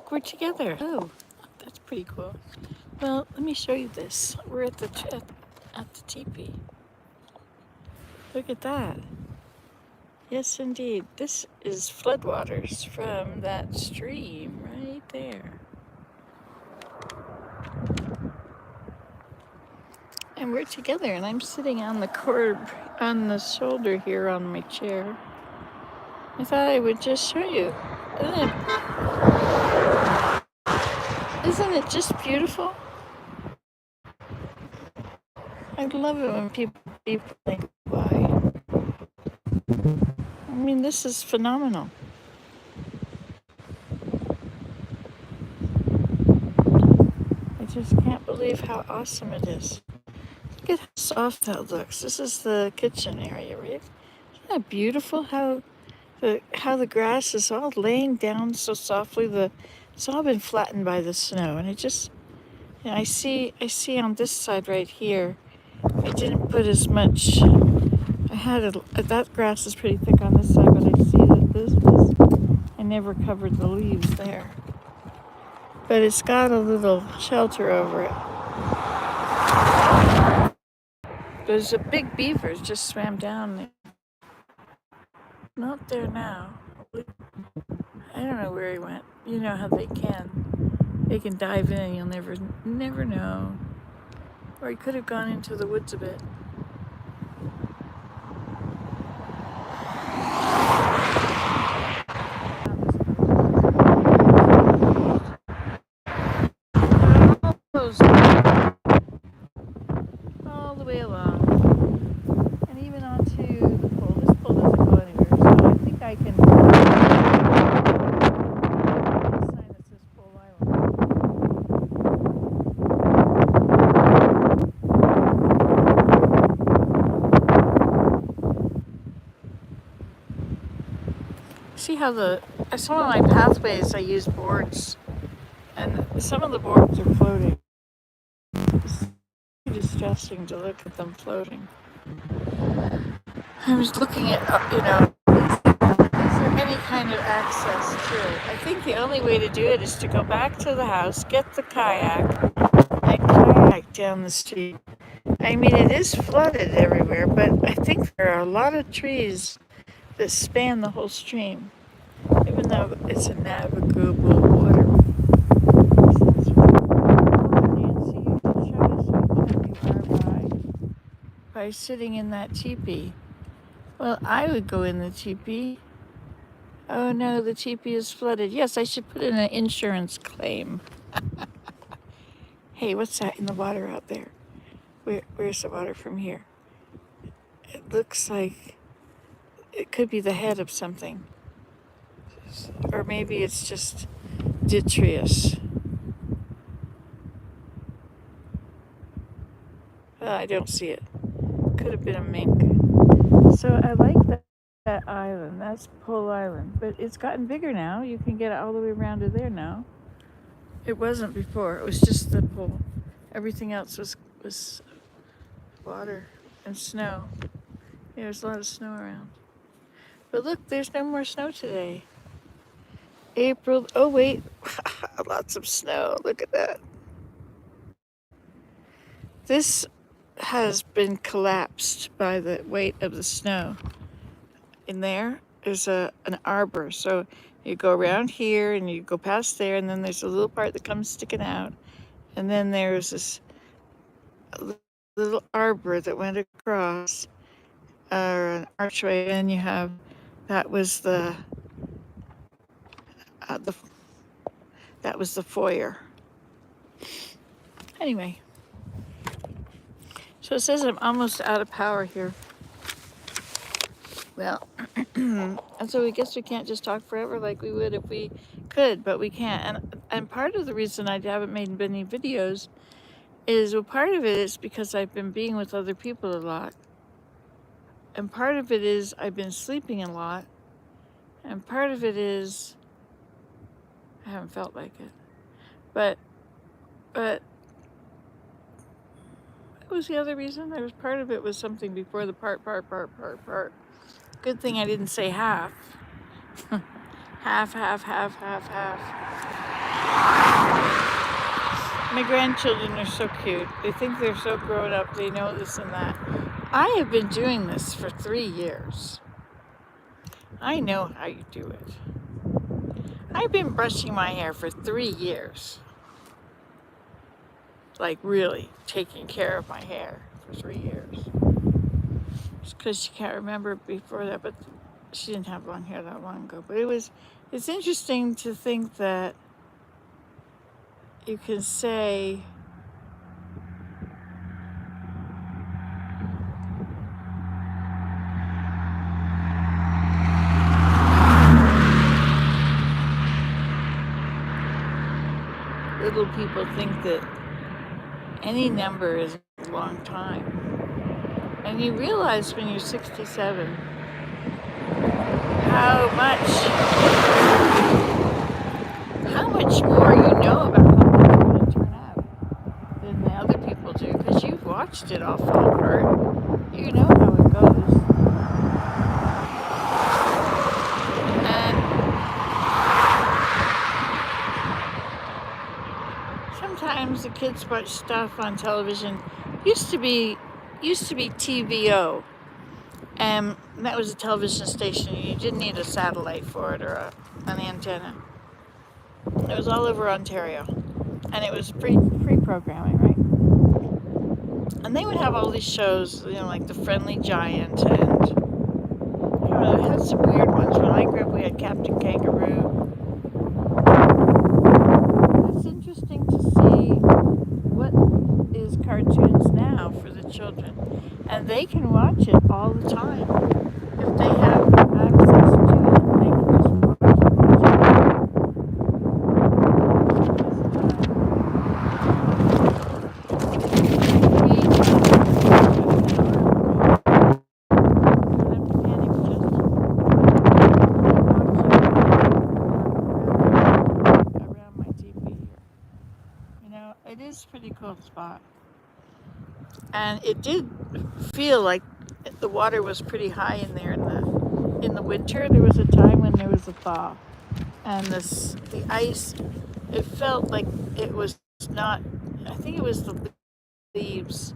look, we're together. Oh, that's pretty cool. Well, let me show you this. We're at the teepee. Look at that. Yes, indeed. This is floodwaters from that stream right there. And we're together, and I'm sitting on the curb, on the shoulder here on my chair. I thought I would just show you. Isn't it just beautiful? I love it when people think, why? I mean, this is phenomenal. I just can't believe how awesome it is. Look at how soft that looks. This is the kitchen area, right? Isn't that beautiful? How the grass is all laying down so softly. It's all been flattened by the snow, and it just. I see on this side right here. I didn't put as much. That grass is pretty thick on this side, but I see that this was. I never covered the leaves there, but it's got a little shelter over it. There's a big beaver just swam down there. Not there now. I don't know where he went. You know how they can. They can dive in and you'll never know. Or he could have gone into the woods a bit. All the way along. And even onto the pole. This pole doesn't go anywhere, so I think I can sign that says Pole Island. See how some of my pathways I use boards, and some of the boards are floating. It's distressing to look at them floating. I was looking at, is there any kind of access to it? I think the only way to do it is to go back to the house, get the kayak, and kayak down the street. I mean, it is flooded everywhere, but I think there are a lot of trees that span the whole stream, even though it's a navigable water. Nancy, you can show us how you are by sitting in that teepee. Well, I would go in the teepee. Oh no, the teepee is flooded. Yes, I should put in an insurance claim. Hey, what's that in the water out there? Where's the water from here? It looks like it could be the head of something. Or maybe it's just detritus. I don't see it. Could have been a mink. So I like that island. That's Pole Island. But it's gotten bigger now. You can get all the way around to there now. It wasn't before. It was just the pole. Everything else was water and snow. Yeah, there's a lot of snow around. But look, there's no more snow today. April. Oh, wait. Lots of snow. Look at that. This has been collapsed by the weight of the snow. In there is an arbor. So you go around here and you go past there, and then there's a little part that comes sticking out. And then there's this little arbor that went across, or an archway, and you have, that was the foyer. Anyway, so it says I'm almost out of power here. Well, and so I guess we can't just talk forever like we would if we could, but we can't. And part of the reason I haven't made any videos is, well, part of it is because I've been being with other people a lot. And part of it is I've been sleeping a lot. And part of it is I haven't felt like it. But what was the other reason? There was part of it was something before the part. Good thing I didn't say half. Half. My grandchildren are so cute. They think they're so grown up. They know this and that. I have been doing this for 3 years. I know how you do it. I've been brushing my hair for 3 years. Like really taking care of my hair for 3 years. It's because she can't remember before that, but she didn't have long hair that long ago. But it's interesting to think that you can say, little people think that any number is a long time. And you realize when you're 67 how much more you know about how things are going to turn out than the other people do, because you've watched it all fall apart. You know how it goes. And sometimes the kids watch stuff on television. Used to be TVO, and that was a television station. You didn't need a satellite for it or an antenna. It was all over Ontario, and it was free programming, right? And they would have all these shows, like The Friendly Giant, and they had some weird ones. When I grew up, we had Captain Kangaroo. It's interesting to see what is cartoons now for the children, and they can watch it all the time if they have access to it. They can just watch it. It is a pretty cool spot. And it did feel like the water was pretty high in there in the winter. There was a time when there was a thaw, and the ice. It felt like it was not. I think it was the leaves.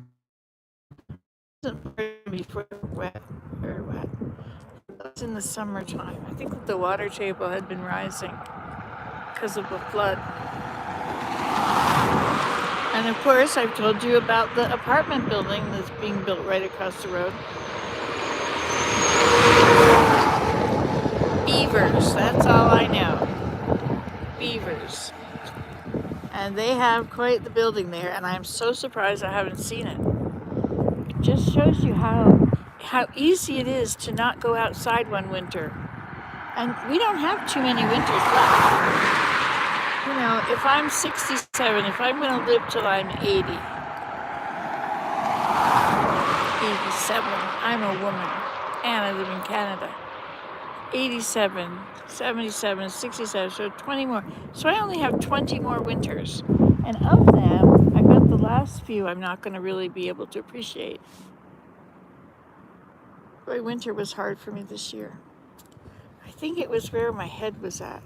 It wasn't before wet, very wet. It was in the summertime. I think the water table had been rising because of the flood. And of course, I've told you about the apartment building that's being built right across the road. Beavers, that's all I know. Beavers. And they have quite the building there, and I'm so surprised I haven't seen it. It just shows you how easy it is to not go outside one winter. And we don't have too many winters left. If I'm 67, if I'm going to live till I'm 80, 87, I'm a woman, and I live in Canada. 87, 77, 67, so 20 more. So I only have 20 more winters. And of them, I bet the last few I'm not going to really be able to appreciate. Boy, winter was hard for me this year. I think it was where my head was at.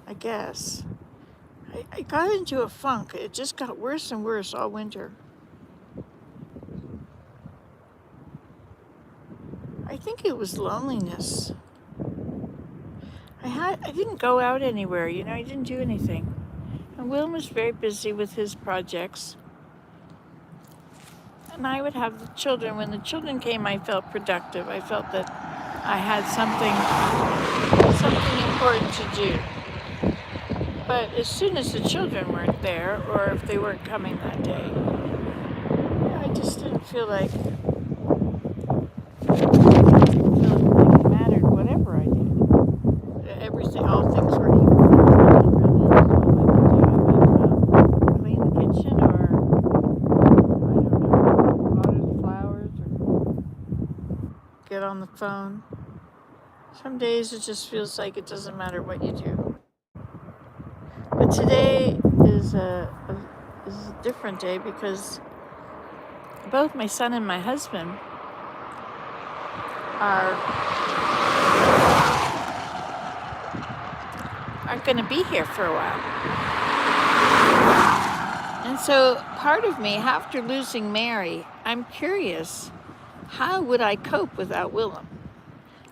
I guess. I got into a funk. It just got worse and worse all winter. I think it was loneliness. I didn't go out anywhere, I didn't do anything. And Will was very busy with his projects. And I would have the children. When the children came, I felt productive. I felt that I had something important to do. But as soon as the children weren't there, or if they weren't coming that day, I just didn't feel like it mattered whatever I did. All things were equal. Clean the kitchen, or I don't know, water the flowers, or get on the phone. Some days it just feels like it doesn't matter what you do. But today is a different day because both my son and my husband are going to be here for a while. And so part of me, after losing Mary, I'm curious, how would I cope without Willem?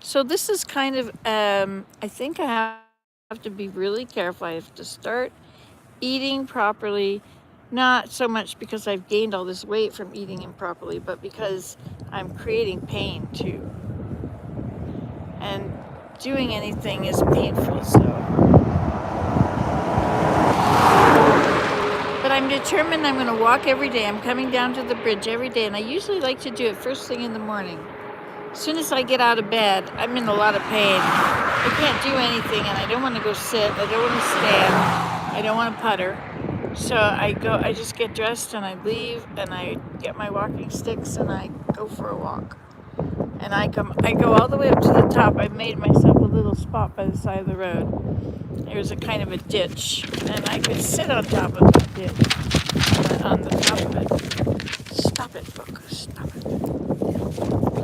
So this is kind of, I think I have to be really careful. I have to start eating properly, not so much because I've gained all this weight from eating improperly, but because I'm creating pain too. And doing anything is painful, so. But I'm determined I'm going to walk every day. I'm coming down to the bridge every day, and I usually like to do it first thing in the morning. As soon as I get out of bed, I'm in a lot of pain. I can't do anything, and I don't want to go sit. I don't want to stand. I don't want to putter. So I just get dressed and I leave, and I get my walking sticks and I go for a walk. And I go all the way up to the top. I've made myself a little spot by the side of the road. There's a kind of a ditch, and I could sit on top of the ditch, on the top of it. Stop it, focus, stop it. I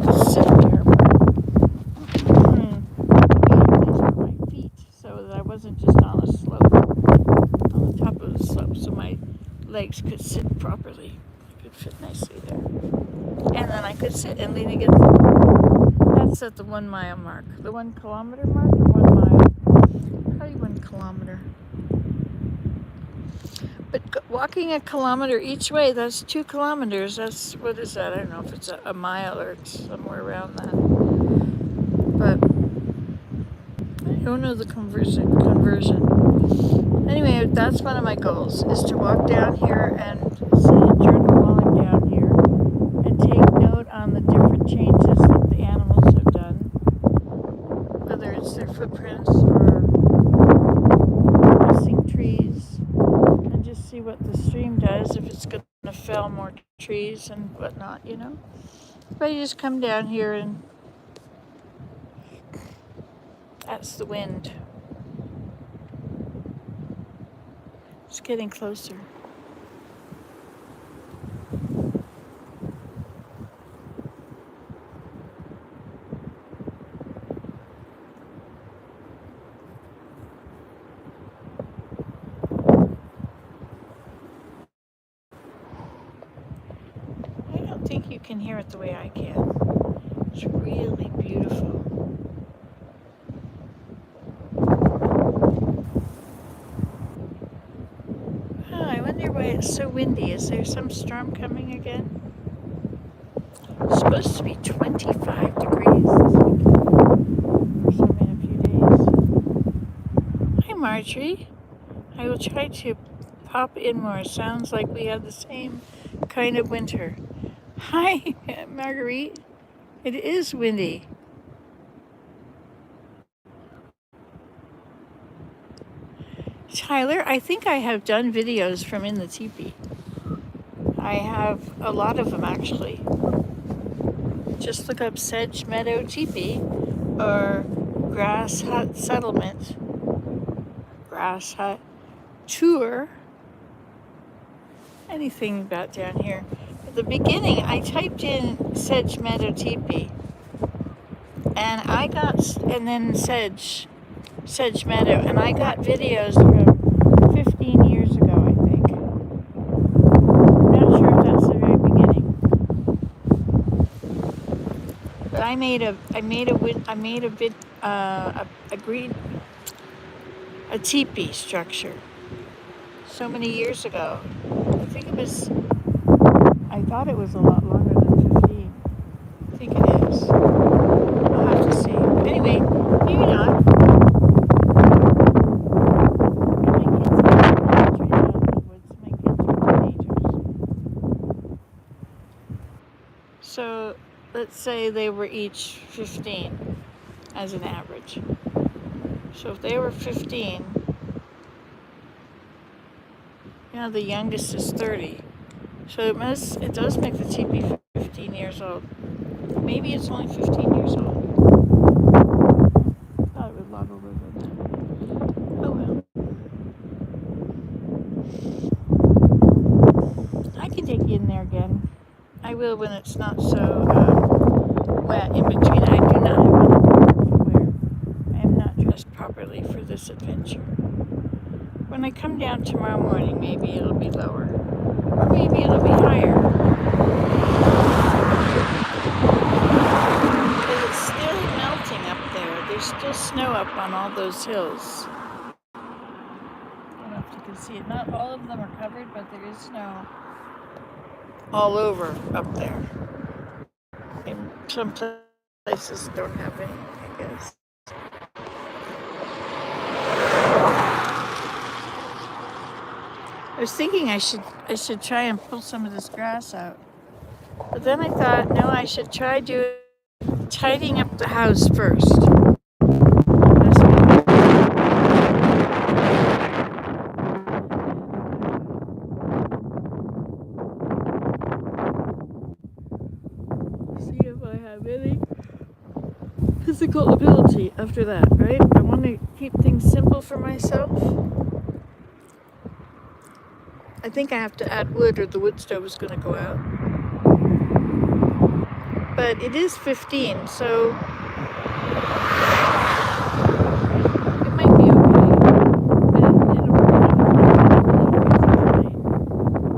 could sit there, with my feet, so that I wasn't just on a slope, on the top of the slope, so my legs could sit properly. I could fit nicely there. And then I could sit and lean against that's at the 1 mile mark. The 1 kilometer mark or 1 mile? Probably 1 kilometer. But walking a kilometer each way, that's 2 kilometers. That's, what is that? I don't know if it's a mile or it's somewhere around that. But I don't know the conversion. Anyway, that's one of my goals, is to walk down here and see a journal while I'm down here and take note on the different changes that the animals have done, whether it's their footprints or missing trees, and just see what the stream does, if it's going to fell more trees and whatnot, you know. But you just come down here and that's the wind. It's getting closer. I don't think you can hear it the way I can. It's really beautiful. Why it's so windy. Is there some storm coming again? It's supposed to be 25 degrees this week, or so in a few days. Hi, Marjorie. I will try to pop in more. Sounds like we have the same kind of winter. Hi, Marguerite. It is windy. Tyler, I think I have done videos from in the teepee. I have a lot of them, actually. Just look up Sedge Meadow Teepee or Grass Hut Settlement, Grass Hut Tour, anything about down here. At the beginning, I typed in Sedge Meadow Teepee, and I got, and then Sedge Meadow, and I got videos from 15 years ago, I think. I'm not sure if that's the very beginning. But I made a teepee structure so many years ago. I thought it was a lot longer than 15. I think it is. I'll have to see. Anyway, maybe not. So let's say they were each 15 as an average. So if they were 15, the youngest is 30. So it does make the teepee 15 years old. Maybe it's only 15 years old. I thought it would log over than that. Oh well. I can take you in there again. I will when it's not so wet in between. I do not have a wear. I am not dressed properly for this this adventure. When I come down tomorrow morning, maybe it'll be lower. Or maybe it'll be higher. Because it's still melting up there. There's still snow up on all those hills. I don't know if you can see it. Not all of them are covered, but there is snow all over up there. And some places don't have any, I guess. I was thinking I should try and pull some of this grass out. But then I thought, no, I should try tidying up the house first. See if I have any physical ability after that, right? I want to keep things simple for myself. I think I have to add wood or the wood stove is going to go out. But it is 15, so it might be okay. But it'll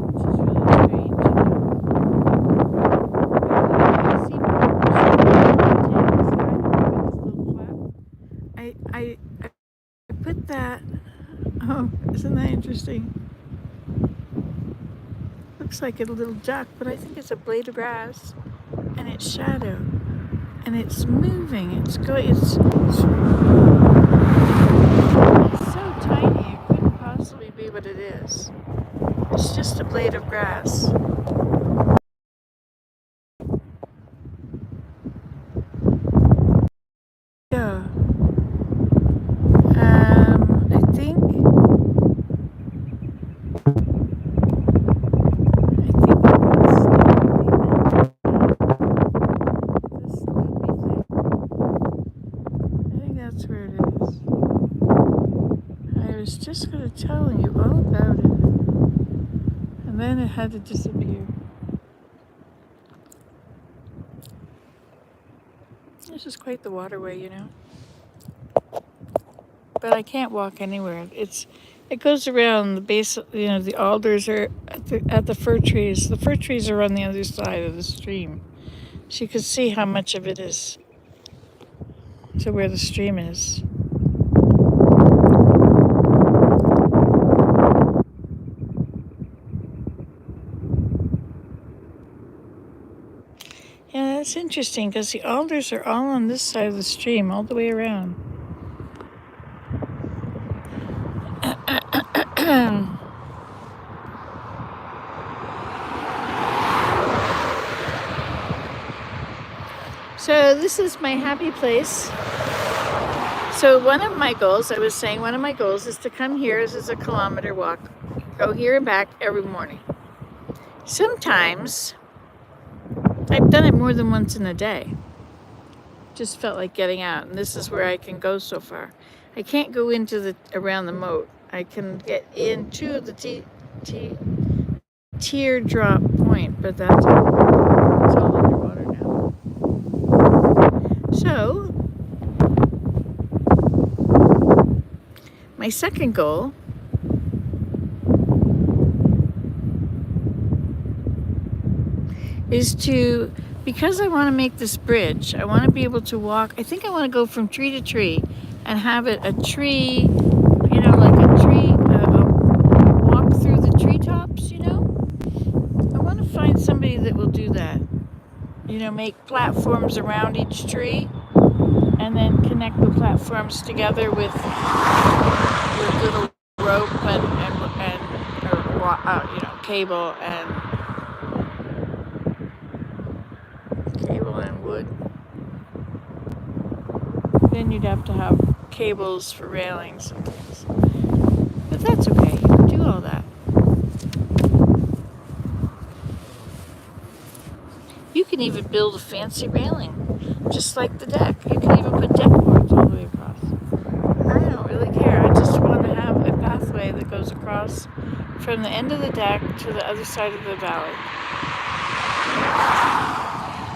which is really strange. I put that. Oh, isn't that interesting? Looks like a little duck, but I think it's a blade of grass, and it's shadow, and it's moving. It's going. It's so tiny. It couldn't possibly be what it is. It's just a blade of grass. Yeah. I think that's where it is. I was just going to tell you all about it, and then it had to disappear. This is quite the waterway, you know. But I can't walk anywhere. It goes around the base. You know, the alders are at the fir trees. The fir trees are on the other side of the stream, so you can see how much of it is to where the stream is. Yeah, that's interesting because the alders are all on this side of the stream, all the way around. So this is my happy place. So one of my goals is to come here. This is a kilometer walk. Go here and back every morning. Sometimes I've done it more than once in a day. Just felt like getting out, and this is where I can go so far. I can't go around the moat. I can get into the teardrop point, but it's all underwater now. So my second goal is because I want to make this bridge, I want to be able to walk. I think I want to go from tree to tree and have it a tree, like a tree, walk through the treetops, I want to find somebody that will do that. Make platforms around each tree and then connect the platforms together with little rope and cable and wood. Then you'd have to have cables for railings and things. But that's okay. You can do all that. You can even build a fancy railing, just like the deck. You can even put deck boards all the way across. I don't really care. I just want to have a pathway that goes across from the end of the deck to the other side of the valley.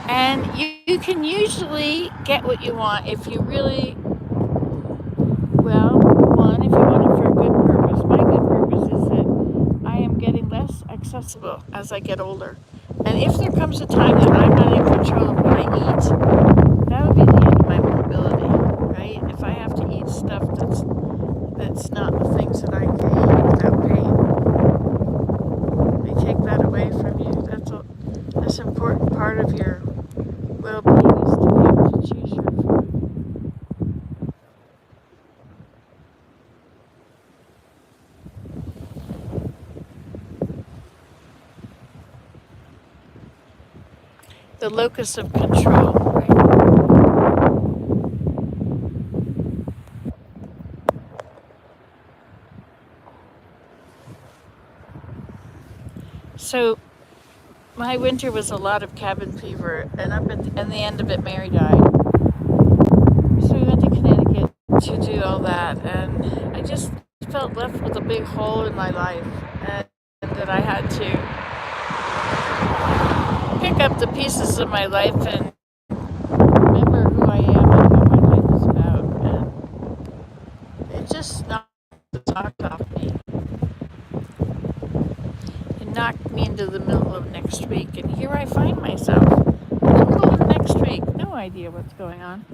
And you can usually get what you want if you really, want possible as I get older. And if there comes a time that I'm not in control of what I eat, that would be the end of my mobility, right? If I have to eat stuff that's not the things that I can eat without pain, they take that away from you. That's an important part of your well-being is to be able to choose your food. The locus of control, right? So my winter was a lot of cabin fever, and and the end of it, Mary died. So we went to Connecticut to do all that, and I just felt left with a big hole in my life, and that I had to pick up the pieces of my life and remember who I am and what my life is about. And it just knocked the socks off me. It knocked me into the middle of next week, and here I find myself in the middle of next week. No idea what's going on.